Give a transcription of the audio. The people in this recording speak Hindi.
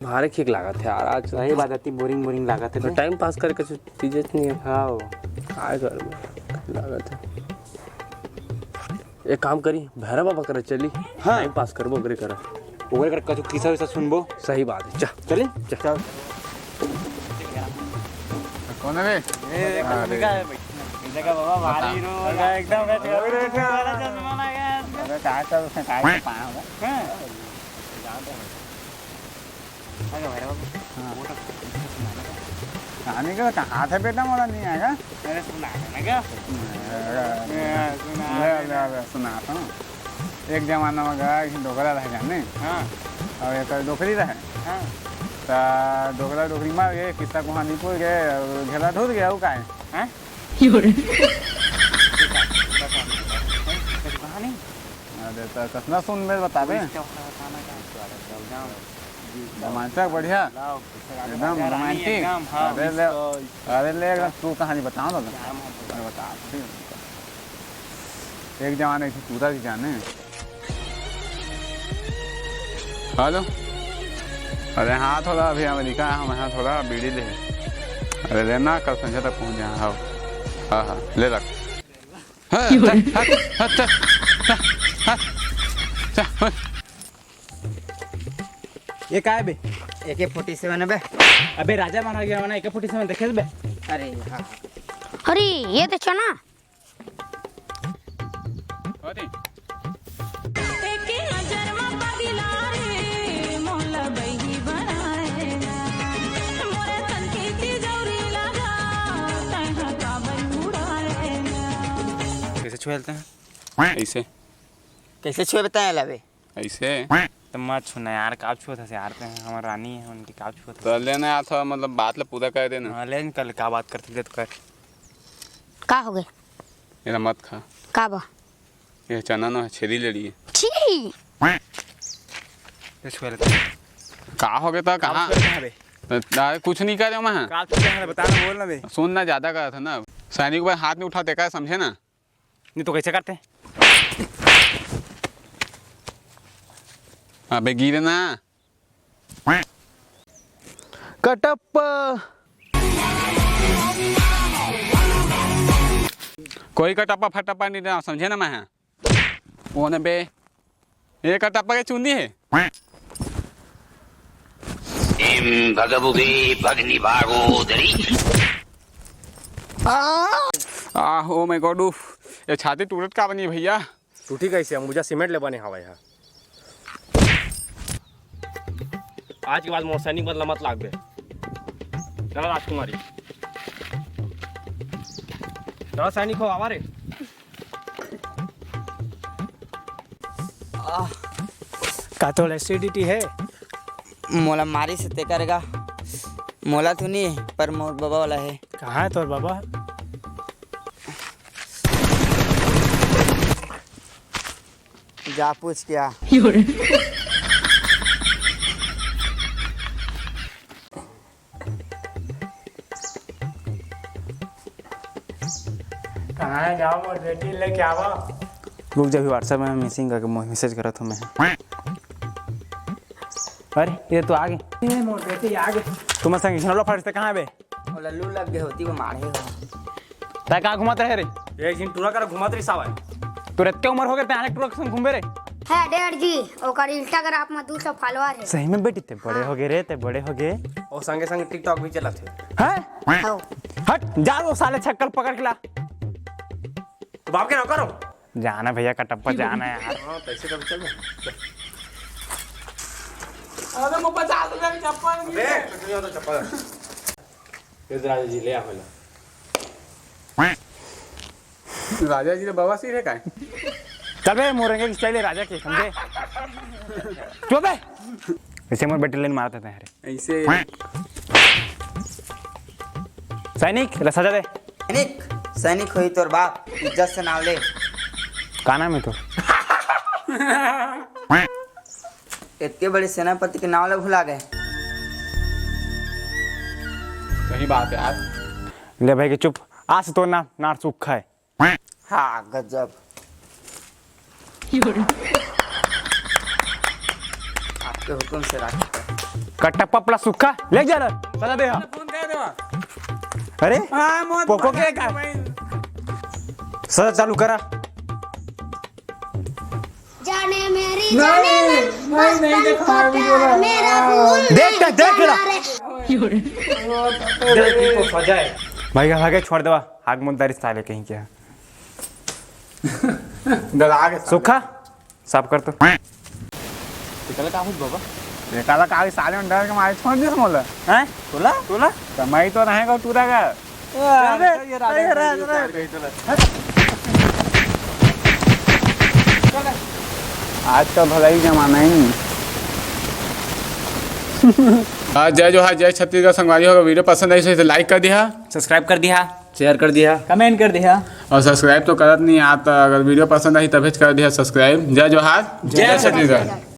भारे ठीक लागत है यार आज। सही बात है, बोरिंग बोरिंग लागत है। टाइम पास करके कुछ चीजें नहीं है। हाँ काय कर लागत है। एक काम करी भैरव बाबा करे चली। हाँ टाइम पास करबो ओकरे करे। ओकरे कर कछु किस्सा विस्सा सुनबो। सही बात है। चल चल। कौन है बे? ए कनिका है भाई। जगह बाबा भारी रो एकदम बैठे वाला चश्मा लगा। अरे काय कर उसने काय से पाया होगा? हां आगे भाई बाबा। वो तो कहानी का कहाँ था बेटा मोरा नहीं आएगा? अरे सुना है क्या? सुना था। एक जमाना में गया कि डोकरा रह जाने। हाँ और एक डोकरी रहे। हाँ तो डोकरा डोकरी मार गए, किस्सा कहानी पूछ गए, घेरा ढूंढ गया वो का है? हाँ कहानी अरे तो कसना सुन में बतावे। रोमांचक बढ़िया एकदम रोमांटिक। अरे ले तू कहानी बताओ ना। बता एक जमाने की पूरा की जाने। हेलो अरे हाँ थोड़ा अभी अमेरिका हम यहाँ थोड़ा बीड़ी ले। अरे लेना कल संजय तक पहुँच जाए। हाँ हाँ हाँ ले रख। ये का है बे? AK-47 बे। अबे राजा बना गया ना AK-47 देखे बे। अरे हाँ अरे ये देखो ना। कैसे छुएलते हैं? ऐसे कैसे छुए बताए लबे? ऐसे तो मत छूना यार, काप छुआ था यार पे हमारी रानी है उनकी काप छुआ था। तो लेना यार थोड़ा मतलब बात ले पूरा कर देना। हाँ लेकिन कल क्या बात करते थे तो कर। का हो गए? मेरा मत खा। का बा? ये चना ना छेदी ले रही है। छी ये छुएलते हैं। का हो गया था कहाँ? कुछ नहीं कर रहा मैं। काप छुआ बताना बोल ना बे। सुनना ज्यादा कर रहा था ना। सैनिक भाई हाथ में उठा देखा है समझे ना। नहीं तो कैसे करते? अबे गिरे ना। कटप्पा कोई कटप्पा फटप्पा नहीं देना समझे ना मैं। वो ने बे ये कटप्पा के चुंदी है। भगवती भगनी भागोदरी। ओ माय गॉड ये छाती टूटत का बनी भैया। टूटी कैसे हम मुझे सीमेंट ले बने हवा यहाँ। आज के बाद मोर सैनिक बदला मत लाग बे। चलो राजकुमारी चलो सैनिक हो आवा रे। का तो एसिडिटी है। मोला मारी से ते करेगा। मोला तो नहीं पर मोर बाबा वाला है। कहाँ है तोर बाबा? जा पूछ क्या? कहाँ है? जाओ मोर बेटी लेके आवा। रुक जा, व्हाट्सएप में मिसिंग करके मैसेज करा था मैं। अरे ये तो आ गए। ये मोर बेटी आ गए। तुम संग झनलो फर्स्ट कहाँ है बे? मोला लू लग गए होती वो मारे हो। तय कहाँ घुमाते रहे रे? एक दिन टूरा कर घुमात रही सावा। तू रत्ते उम्र हो गए ते आने टूरा के संग घूमे रे? है डेढ़ जी ओकर इंस्टाग्राम में 200 फॉलोअर है। सही में बेटी ते बड़े हो गए रे, ते बड़े हो गए। और संगे संगे टिकटॉक भी चला थे। हैं? हो हट जा वो साले छक्कल पकड़ के ला। तो बाप के ना करो। जाना भैया कटप्पा जाना यार। हाँ पैसे कब चल अरे वो 50 रुपए की चप्पल देख तो चप्पल। इस राजा जी ले आ पहले। राजा जी ने बवासीर है का? चल बे मोरेंगे की स्टाइल है राजा के समझे? चुप बे। ऐसे मोर बेटी लेन मारते थे अरे। ऐसे सैनिक रसा दे। सैनिक सैनिक हुई तोर बाप, इज्जत से नाम ले। का नाम है तो? इतने बड़े सेनापति के नाम ले भुला गए। सही बात है यार। ले भाई के चुप। आज तो ना नार सूखा है। हाँ गजब। आपके हुक्म से राखी। कटप्पा प्लस सुखा ले जा रहा चला दे हाँ। अरे पोको के काय सर चालू करा जाने मेरी जाने मन नहीं देखा वीडियो मेरा भूल देख रहा भाई का भागे छोड़ देवा आग मुद्दारी साले कहीं क्या आगे सुखा साफ कर तो एकाला काळी साले म्हणतात की माझी छोड दिस मला हैं तुला तुला कमाई तो नाही का तुला का आज का भलाई जमाना ही आज जय जोहार जय छत्तीसगढ़ संगवारी होगा वीडियो पसंद आई तो लाइक कर दिया सब्सक्राइब कर दिया शेयर कर दिया कमेंट कर दिया और सब्सक्राइब तो करत नहीं आता अगर वीडियो पसंद आई तभी कर दिया सब्सक्राइब जय जोहार जय छत्तीसगढ़